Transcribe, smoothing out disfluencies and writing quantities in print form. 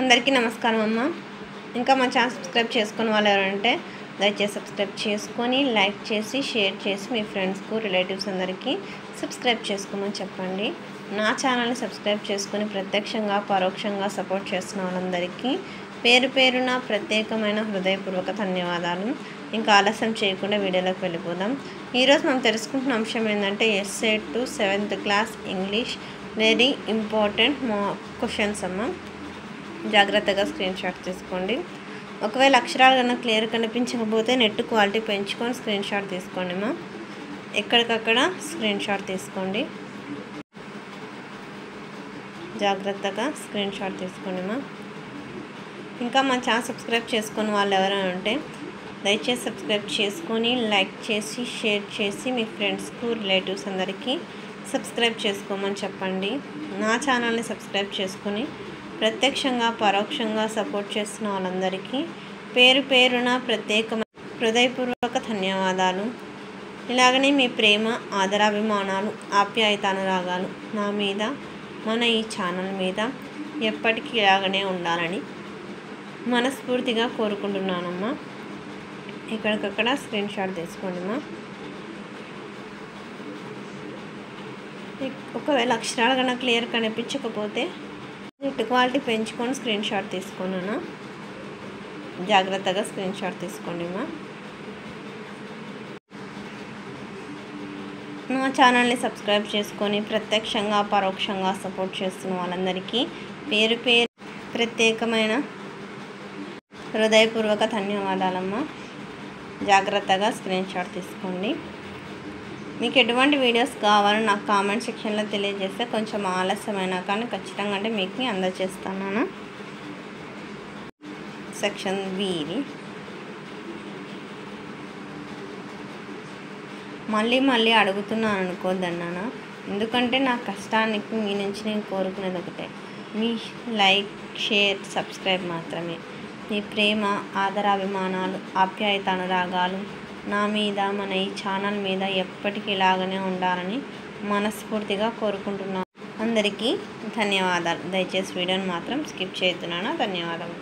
అందరికీ నమస్కారం అమ్మ. ఇంకా మా ఛానల్ సబ్స్క్రైబ్ చేసుకుని వాళ్ళు ఎవరంటే దయచేసి సబ్స్క్రైబ్ చేసుకొని లైక్ చేసి షేర్ చేసి మీ ఫ్రెండ్స్కు రిలేటివ్స్ అందరికీ సబ్స్క్రైబ్ చేసుకోమని చెప్పండి. నా ఛానల్ని సబ్స్క్రైబ్ చేసుకొని ప్రత్యక్షంగా పరోక్షంగా సపోర్ట్ చేస్తున్న వాళ్ళందరికీ పేరు పేరున ప్రత్యేకమైన హృదయపూర్వక ధన్యవాదాలు. ఇంకా ఆలస్యం చేయకుండా వీడియోలోకి వెళ్ళిపోదాం. ఈరోజు మనం తెలుసుకుంటున్న అంశం ఏంటంటే SA two 7th class English very important questions అమ్మ. జాగ్రత్తగా స్క్రీన్ షాట్ తీసుకోండి. ఒకవేళ అక్షరాలు కన్నా క్లియర్ కనిపించకపోతే నెట్ క్వాలిటీ పెంచుకొని స్క్రీన్ షాట్ తీసుకోండి అమ్మా. ఎక్కడికక్కడ స్క్రీన్ షాట్ తీసుకోండి. జాగ్రత్తగా స్క్రీన్ షాట్ తీసుకోండి అమ్మా. ఇంకా మా ఛానల్ సబ్స్క్రైబ్ చేసుకుని వాళ్ళు ఎవరైనా ఉంటే దయచేసి సబ్స్క్రైబ్ చేసుకొని లైక్ చేసి షేర్ చేసి మీ ఫ్రెండ్స్కు రిలేటివ్స్ అందరికీ సబ్స్క్రైబ్ చేసుకోమని చెప్పండి. నా ఛానల్ని సబ్స్క్రైబ్ చేసుకొని ప్రత్యక్షంగా పరోక్షంగా సపోర్ట్ చేస్తున్న వాళ్ళందరికీ పేరు పేరున ప్రత్యేకమైన హృదయపూర్వక ధన్యవాదాలు. ఇలాగనే మీ ప్రేమ ఆదరాభిమానాలు ఆప్యాయత అనురాగాలు నా మీద మన ఈ ఛానల్ మీద ఎప్పటికీ ఇలాగనే ఉండాలని మనస్ఫూర్తిగా కోరుకుంటున్నానమ్మా. ఎక్కడికక్కడ స్క్రీన్ షాట్ తీసుకోండి అమ్మా. ఒకవేళ అక్షరాలు కన్నా క్లియర్ కనిపించకపోతే నెట్ క్వాలిటీ పెంచుకొని స్క్రీన్ షాట్ తీసుకున్నాను. జాగ్రత్తగా స్క్రీన్ షాట్ తీసుకోండి అమ్మా. నా ఛానల్ని సబ్స్క్రైబ్ చేసుకొని ప్రత్యక్షంగా పరోక్షంగా సపోర్ట్ చేస్తున్న వాళ్ళందరికీ పేరు పేరు ప్రత్యేకమైన హృదయపూర్వక ధన్యవాదాలమ్మా. జాగ్రత్తగా స్క్రీన్ షాట్ తీసుకోండి. మీకు ఎటువంటి వీడియోస్ కావాలో నాకు కామెంట్ సెక్షన్లో తెలియజేస్తే కొంచెం ఆలస్యమైనా కానీ ఖచ్చితంగా అంటే మీకు అందజేస్తాను. సెక్షన్ బి ఇది. మళ్ళీ అడుగుతున్నాను అనుకోద్దన్నాను, ఎందుకంటే నా కష్టానికి మీ నుంచి నేను కోరుకునేది ఒకటే, మీ లైక్ షేర్ సబ్స్క్రైబ్ మాత్రమే. మీ ప్రేమ ఆదరాభిమానాలు ఆప్యాయత అనురాగాలు నా మీద మన ఈ ఛానల్ మీద ఎప్పటికీ ఇలాగనే ఉండాలని మనస్ఫూర్తిగా కోరుకుంటున్నాను. అందరికీ ధన్యవాదాలు. దయచేసి వీడియోని మాత్రం స్కిప్ చేస్తున్నాను. ధన్యవాదాలు.